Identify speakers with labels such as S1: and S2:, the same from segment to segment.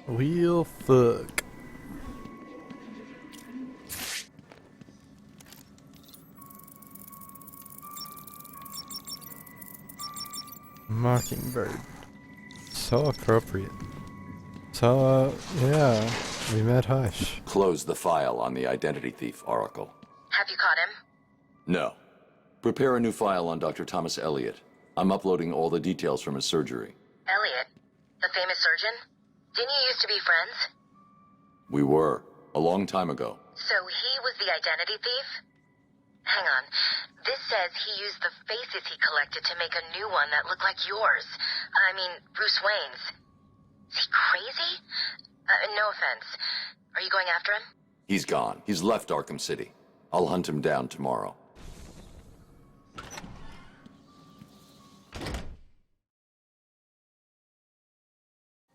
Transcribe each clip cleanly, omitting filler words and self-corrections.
S1: Wheel fuck. Mockingbird. So appropriate. So, yeah, we met Hush.
S2: Close the file on the identity thief, Oracle.
S3: Have you caught him?
S2: No. Prepare a new file on Dr. Thomas Elliot. I'm uploading all the details from his surgery.
S3: Elliot? The famous surgeon? Didn't you used to be friends?
S2: We were, a long time ago.
S3: So he was the identity thief? Hang on. This says he used the faces he collected to make a new one that looked like yours. I mean, Bruce Wayne's. Is he crazy? No offense. Are you going after him?
S2: He's gone. He's left Arkham City. I'll hunt him down tomorrow.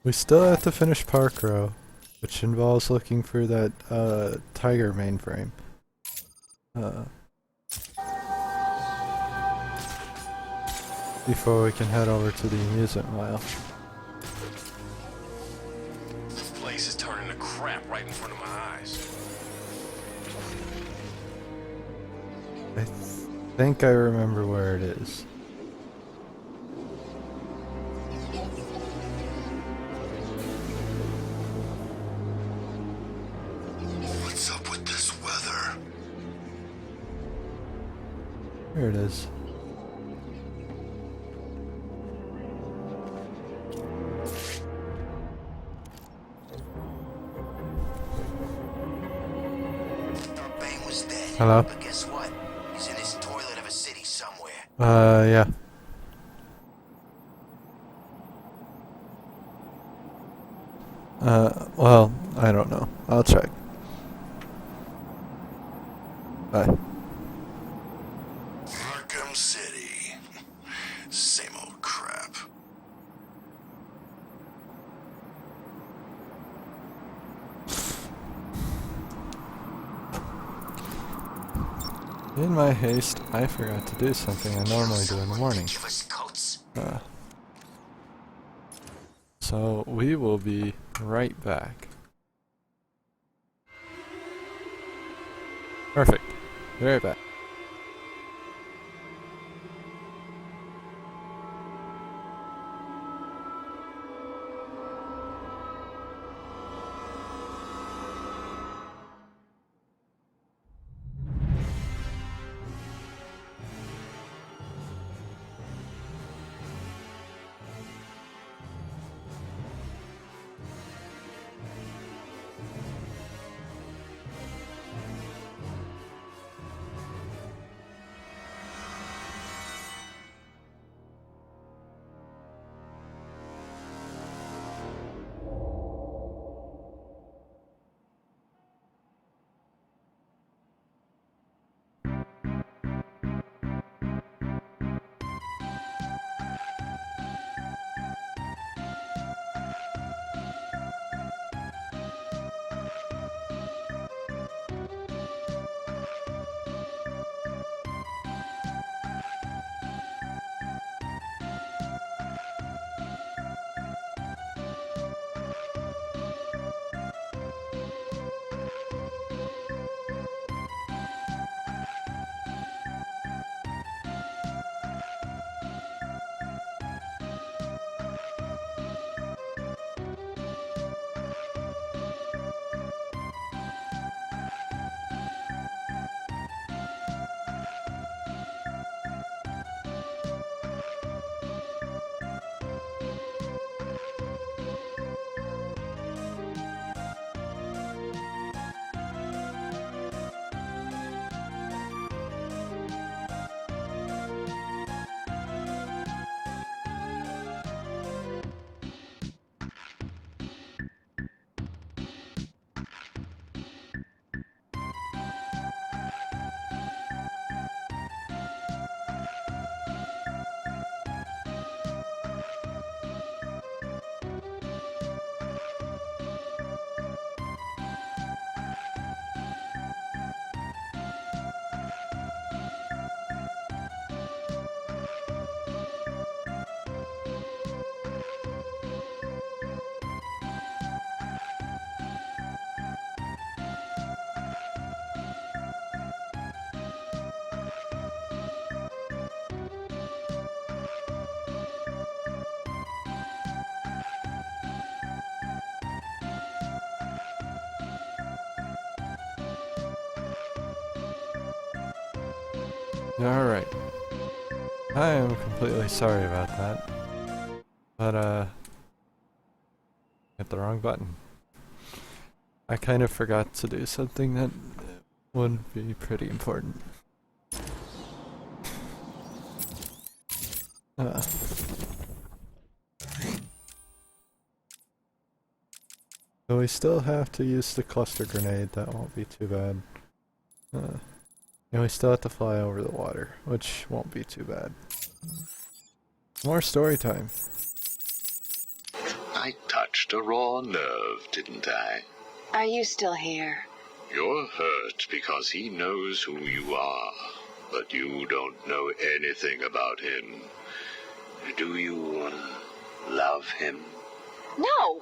S1: We still have to finish Park Row, which involves looking for that, Tiger mainframe. Before we can head over to the amusement mile.
S4: This place is turning to crap right in front of my eyes.
S1: I think I remember where it is.
S4: What's up with this weather?
S1: Here it is.
S4: Thought Bane was dead.
S1: Hello?
S4: But guess what? He's in his toilet of a city somewhere.
S1: Yeah. Well, I don't know. I'll check. Bye.
S4: Arkham City. Same old crap.
S1: In my haste, I forgot to do something I normally do in the morning.
S4: Give us coats.
S1: So we will be right back. Perfect. Be right back. Alright. I am completely sorry about that. But, hit the wrong button. I kind of forgot to do something that would be pretty important. So we still have to use the cluster grenade, that won't be too bad. And we still have to fly over the water, which won't be too bad. More story time.
S5: I touched a raw nerve, didn't I?
S3: Are you still here?
S5: You're hurt because he knows who you are, but you don't know anything about him. Do you love him?
S3: No!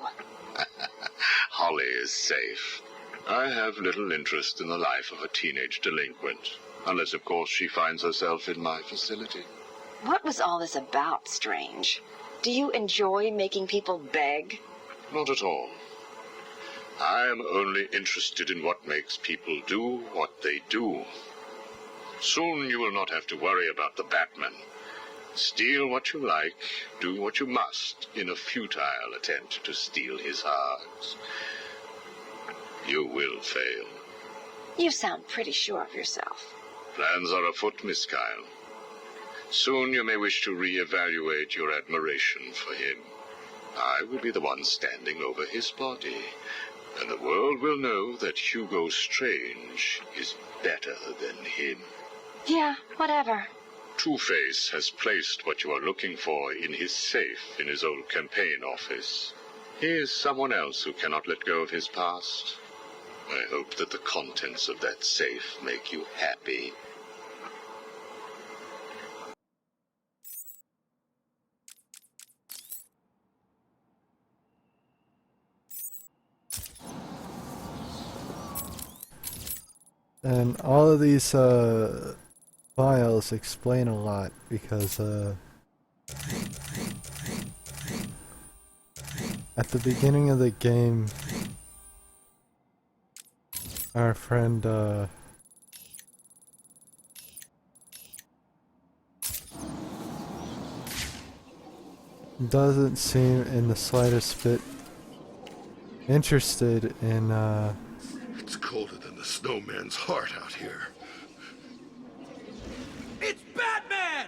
S5: Holly is safe. I have little interest in the life of a teenage delinquent, unless, of course, she finds herself in my facility.
S3: What was all this about, Strange? Do you enjoy making people beg?
S5: Not at all. I am only interested in what makes people do what they do. Soon you will not have to worry about the Batman. Steal what you like, do what you must, in a futile attempt to steal his heart. You will fail.
S3: You sound pretty sure of yourself.
S5: Plans are afoot, Miss Kyle. Soon you may wish to re-evaluate your admiration for him. I will be the one standing over his body, and the world will know that Hugo Strange is better than him.
S3: Yeah, whatever.
S5: Two-Face has placed what you are looking for in his safe in his old campaign office. He is someone else who cannot let go of his past. I hope that the contents of that safe make you happy.
S1: And all of these files explain a lot because at the beginning of the game our friend doesn't seem in the slightest bit interested in
S6: It's colder than the snowman's heart out here.
S4: It's Batman!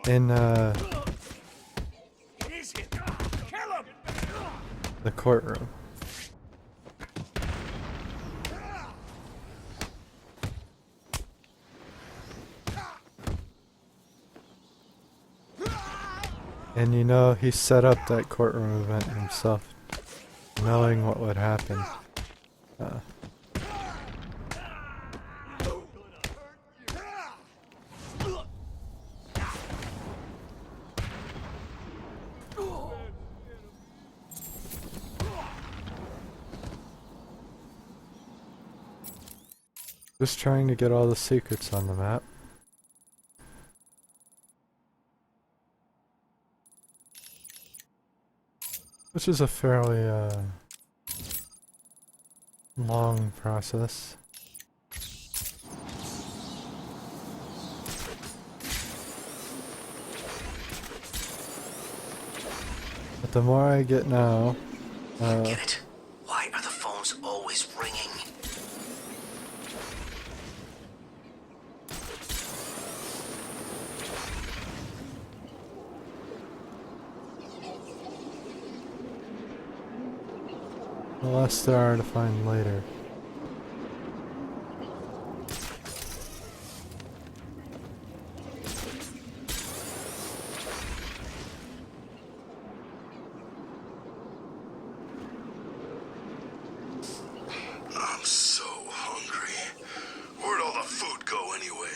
S1: in
S4: It is him! Kill him!
S1: the courtroom. And you know, he set up that courtroom event himself, knowing what would happen. Just trying to get all the secrets on the map. Which is a fairly long process. But the more I get now,
S7: Get it? Why are the phones always ringing?
S1: the less there are to find later.
S6: I'm so hungry. Where'd all the food go anyway?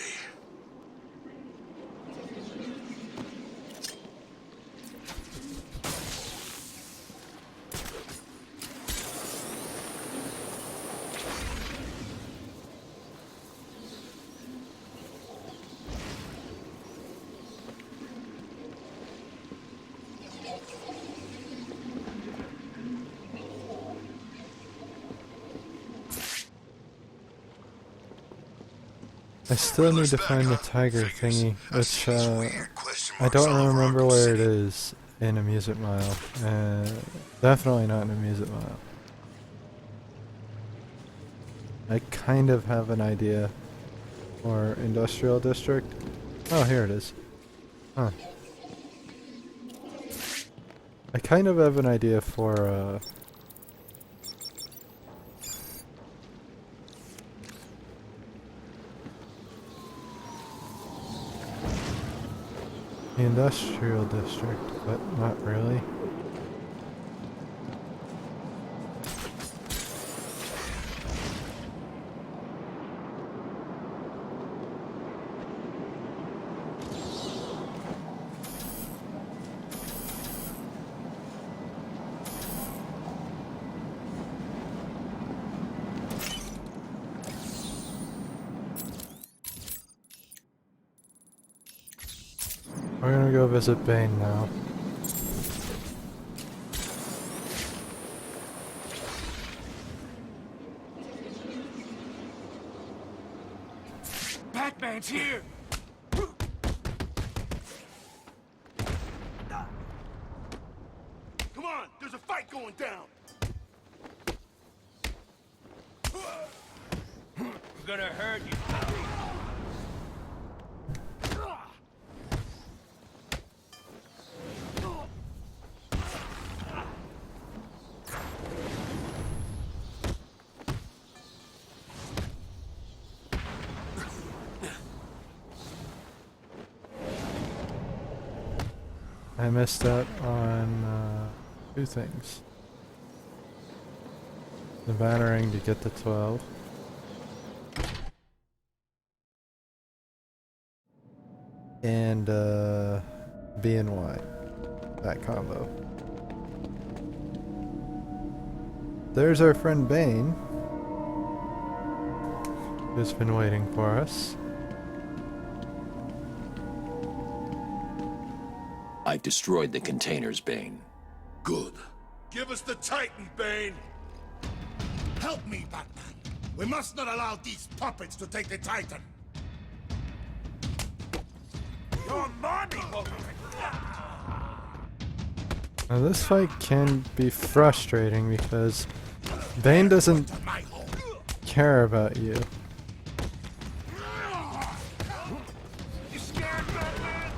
S1: I still need to find the tiger thingy, which I don't remember where it is in Amusement Mile. Definitely not in Amusement Mile. I kind of have an idea. Or Industrial District. Oh, here it is. Huh. I kind of have an idea for the Industrial District, but not really. We're gonna go visit Bane now.
S4: Batman's here!
S6: Come on, there's a fight going down.
S4: I'm gonna hurt you.
S1: I missed out on two things. The battering to get to 12. And B and Y. That combo. There's our friend Bane, who's been waiting for us.
S2: I've destroyed the containers, Bane.
S6: Good. Give us the Titan, Bane. Help me, Batman. We must not allow these puppets to take the Titan.
S4: Your mommy will...
S1: Now this fight can be frustrating because Bane doesn't care about you.
S4: You scared, Batman?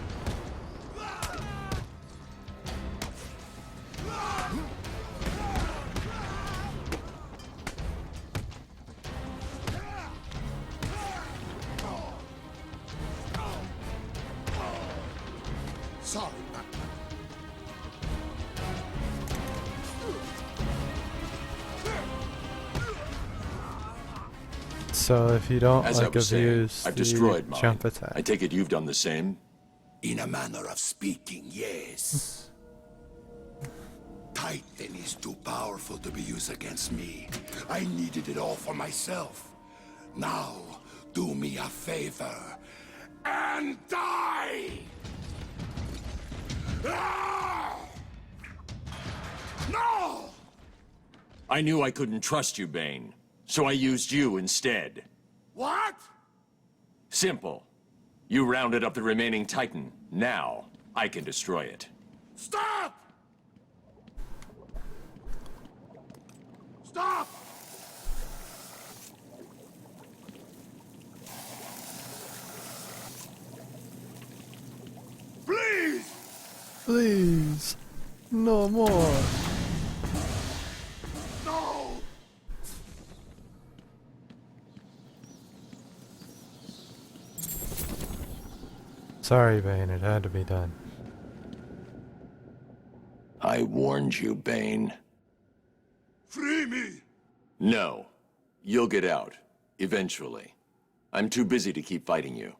S6: Sorry, Batman.
S1: So if you don't
S2: As I
S1: like
S2: was saying,
S1: abuse
S2: I've
S1: the
S2: destroyed mine.
S1: jump attack.
S2: I take it you've done the same?
S6: In a manner of speaking, yes. Titan is too powerful to be used against me. I needed it all for myself. Now, do me a favor and die! Ah! No!
S2: I knew I couldn't trust you, Bane. So I used you instead.
S6: What?
S2: Simple. You rounded up the remaining Titan. Now, I can destroy it.
S6: Stop! Stop! Please!
S1: Please, no more.
S6: No!
S1: Sorry, Bane, it had to be done.
S2: I warned you, Bane.
S6: Free me!
S2: No. You'll get out. Eventually. I'm too busy to keep fighting you.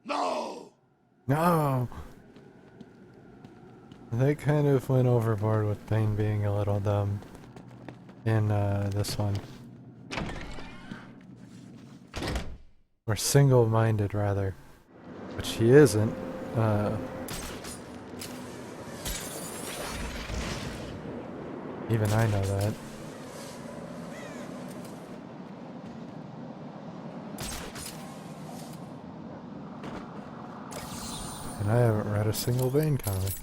S6: No!
S1: No! They kind of went overboard with Bane being a little dumb in this one. Or single-minded, rather. Which he isn't. Even I know that. I haven't read a single Bane comic.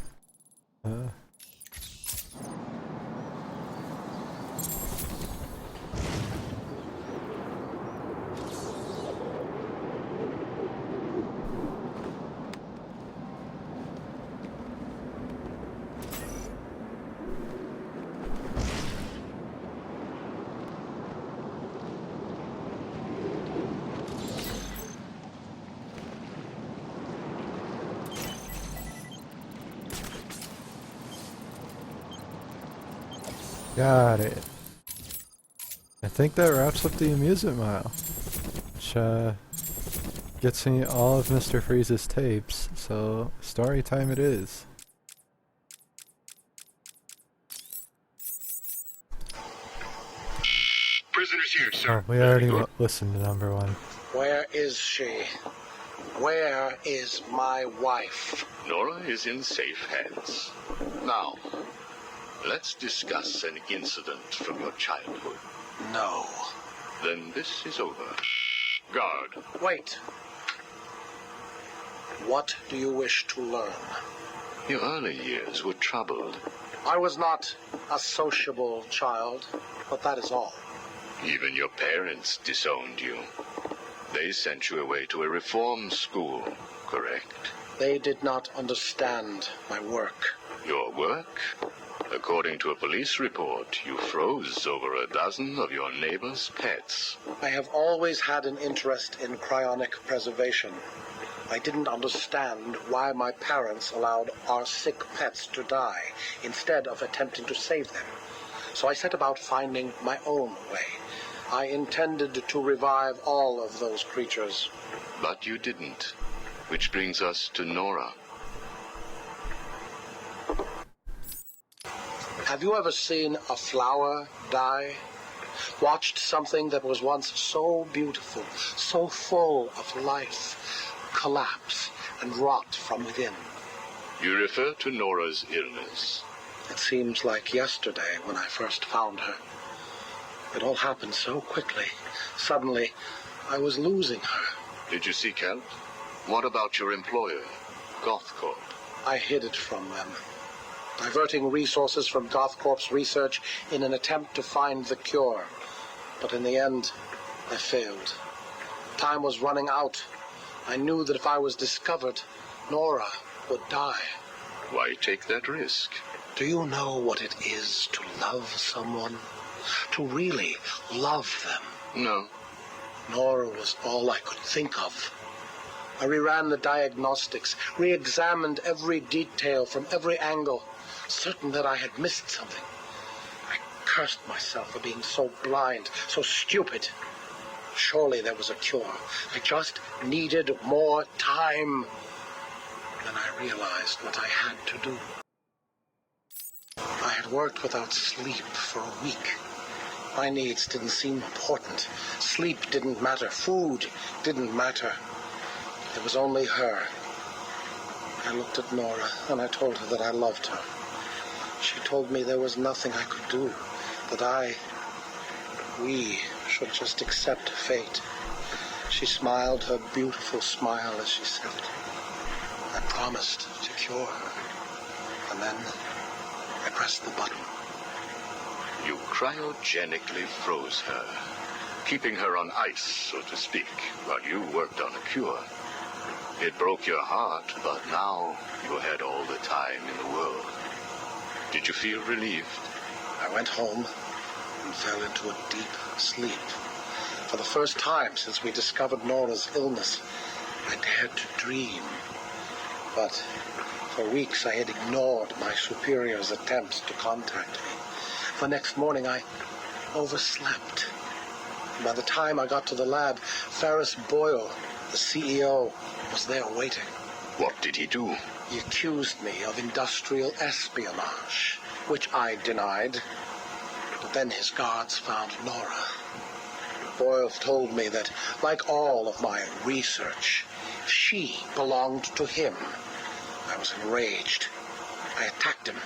S1: Got it. I think that wraps up the amusement mile, which gets me all of Mr. Freeze's tapes, so story time it is.
S5: Prisoners here, sir.
S1: Oh, we already listened to number 1.
S8: Where is she? Where is my wife?
S5: Nora is in safe hands. Now, let's discuss an incident from your childhood.
S8: No.
S5: Then this is over. Guard.
S8: Wait. What do you wish to learn?
S5: Your early years were troubled.
S8: I was not a sociable child, but that is all.
S5: Even your parents disowned you. They sent you away to a reform school, correct?
S8: They did not understand my work.
S5: Your work? According to a police report, you froze over a dozen of your neighbor's pets.
S8: I have always had an interest in cryonic preservation. I didn't understand why my parents allowed our sick pets to die instead of attempting to save them. So I set about finding my own way. I intended to revive all of those creatures.
S5: But you didn't. Which brings us to Nora.
S8: Have you ever seen a flower die? Watched something that was once so beautiful, so full of life, collapse and rot from within?
S5: You refer to Nora's illness.
S8: It seems like yesterday when I first found her. It all happened so quickly. Suddenly, I was losing her.
S5: Did you seek help? What about your employer, GothCorp?
S8: I hid it from them, diverting resources from GothCorp's research in an attempt to find the cure. But in the end, I failed. Time was running out. I knew that if I was discovered, Nora would die.
S5: Why take that risk?
S8: Do you know what it is to love someone? To really love them?
S5: No.
S8: Nora was all I could think of. I reran the diagnostics, re-examined every detail from every angle, certain that I had missed something. I cursed myself for being so blind, so stupid. Surely there was a cure. I just needed more time. Then I realized what I had to do. I had worked without sleep for a week. My needs didn't seem important. Sleep didn't matter. Food didn't matter. It was only her. I looked at Nora and I told her that I loved her. She told me there was nothing I could do, that we should just accept fate. She smiled her beautiful smile as she said it. I promised to cure her. And then I pressed the button.
S5: You cryogenically froze her, keeping her on ice, so to speak, while you worked on a cure. It broke your heart, but now you had all the time in the world. Did you feel relieved?
S8: I went home and fell into a deep sleep. For the first time since we discovered Nora's illness, I dared to dream. But for weeks I had ignored my superior's attempts to contact me. The next morning I overslept. By the time I got to the lab, Ferris Boyle, the CEO, was there waiting.
S5: What did he do?
S8: He accused me of industrial espionage, which I denied. But then his guards found Nora. Boyle told me that, like all of my research, she belonged to him. I was enraged. I attacked him.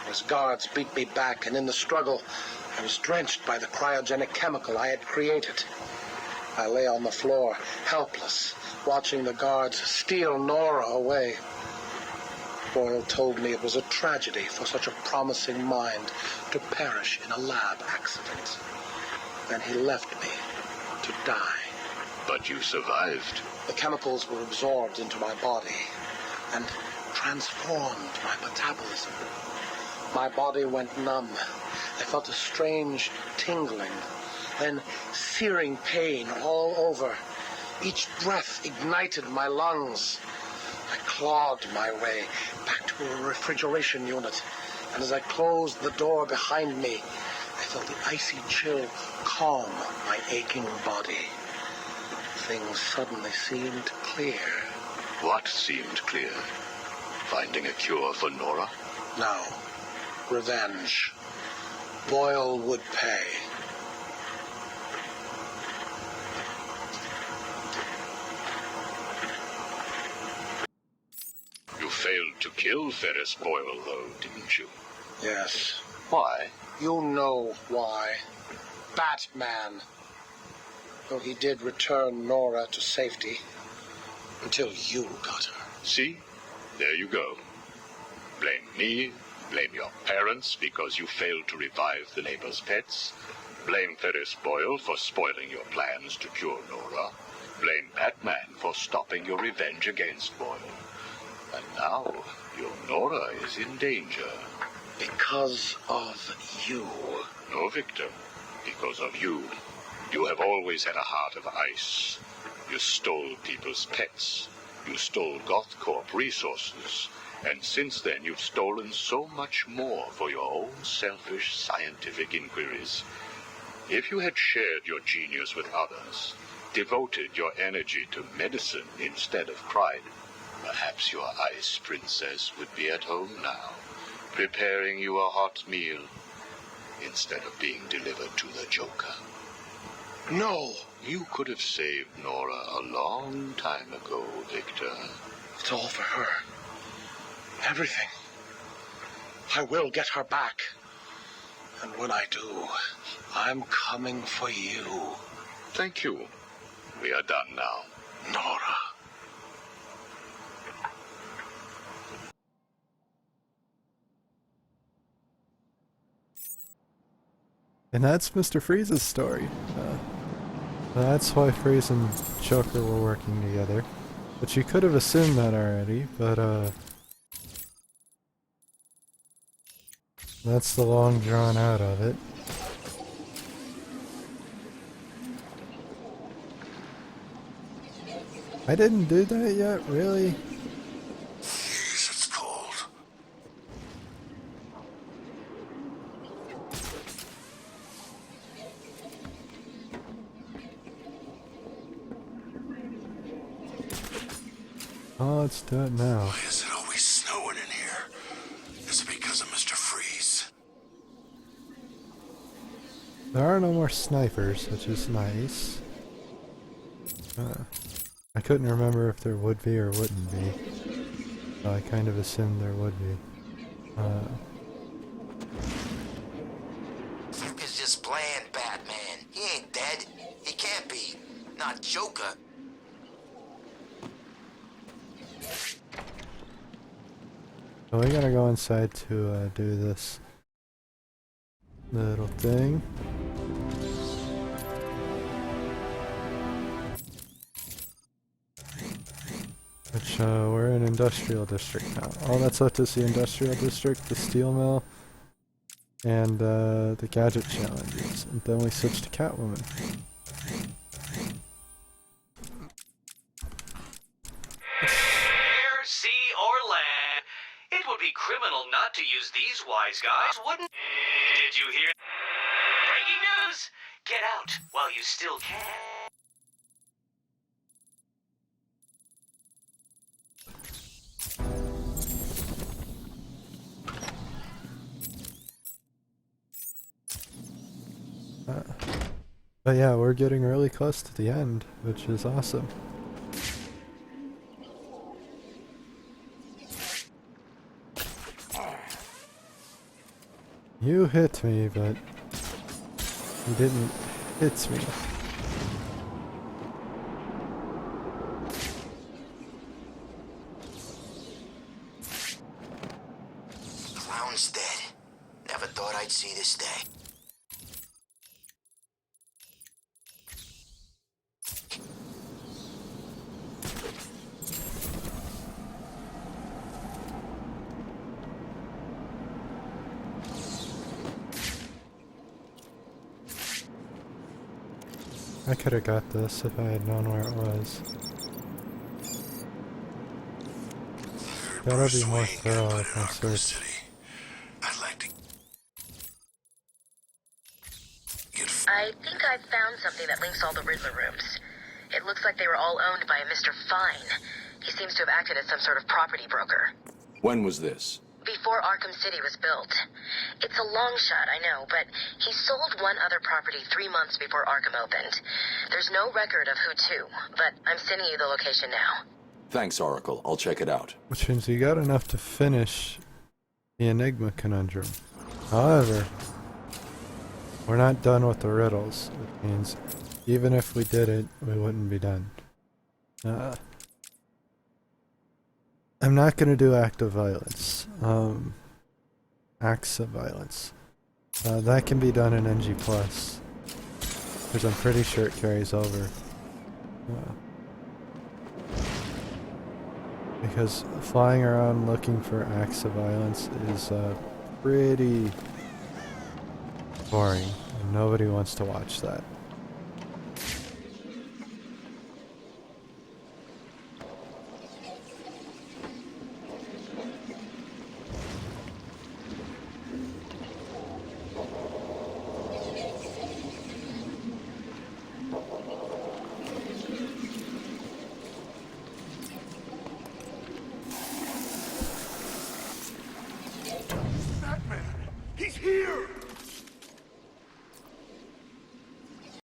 S8: His guards beat me back, and in the struggle, I was drenched by the cryogenic chemical I had created. I lay on the floor, helpless, watching the guards steal Nora away. Boyle told me it was a tragedy for such a promising mind to perish in a lab accident. Then he left me to die.
S5: But you survived.
S8: The chemicals were absorbed into my body and transformed my metabolism. My body went numb. I felt a strange tingling, then searing pain all over. Each breath ignited my lungs. I clawed my way back to a refrigeration unit, and as I closed the door behind me, I felt the icy chill calm my aching body. Things suddenly seemed clear.
S5: What seemed clear? Finding a cure for Nora?
S8: No. Revenge. Boyle would pay.
S5: You failed to kill Ferris Boyle, though, didn't you?
S8: Yes.
S5: Why?
S8: You know why. Batman. Though he did return Nora to safety. Until you got her.
S5: See? There you go. Blame me, blame your parents because you failed to revive the neighbor's pets. Blame Ferris Boyle for spoiling your plans to cure Nora. Blame Batman for stopping your revenge against Boyle. And now, your Nora is in danger.
S8: Because of you.
S5: No, Victor. Because of you. You have always had a heart of ice. You stole people's pets. You stole GothCorp resources. And since then, you've stolen so much more for your own selfish scientific inquiries. If you had shared your genius with others, devoted your energy to medicine instead of crime, perhaps your ice princess would be at home now, preparing you a hot meal, instead of being delivered to the Joker.
S8: No!
S5: You could have saved Nora a long time ago, Victor.
S8: It's all for her. Everything. I will get her back. And when I do, I'm coming for you.
S5: Thank you. We are done now.
S8: Nora.
S1: And that's Mr. Freeze's story. That's why Freeze and Joker were working together. But you could have assumed that already, but that's the long drawn out of it. I didn't do that yet, really?
S6: Jeez, it's cold.
S1: Oh, let's do it now.
S6: Why is it always snowing in here? Is it because of Mr. Freeze?
S1: There are no more snipers, which is nice. I couldn't remember if there would be or wouldn't be. So I kind of assumed there would be.
S7: Joker's just playing Batman. He ain't dead. He can't be. Not Joker.
S1: So we gotta go inside to do this little thing. Which, we're in Industrial District now. All that's left is the Industrial District, the Steel Mill, and the Gadget Challenges. And then we switch to Catwoman.
S9: Air, sea, or land, it would be criminal not to use these wise guys, wouldn't? Did you hear? Breaking news! Get out while you still can.
S1: But yeah, we're getting really close to the end, which is awesome. You hit me, but you didn't hit me. I could have got this if I had known where it was. Gotta be more thorough with my search.
S6: I'd like to get
S3: I think I found something that links all the Riddler rooms. It looks like they were all owned by a Mr. Fine. He seems to have acted as some sort of property broker.
S2: When was this?
S3: Before Arkham City was built. It's a long shot, I know, but he sold one other property 3 months before Arkham opened. There's no record of who to, but I'm sending you the location now.
S2: Thanks, Oracle. I'll check it out.
S1: Which means you got enough to finish the Enigma conundrum. However, we're not done with the riddles, which means even if we did it, we wouldn't be done. I'm not going to do act of violence. Acts of violence. That can be done in NG+, because I'm pretty sure it carries over. Because flying around looking for acts of violence is pretty boring, and nobody wants to watch that.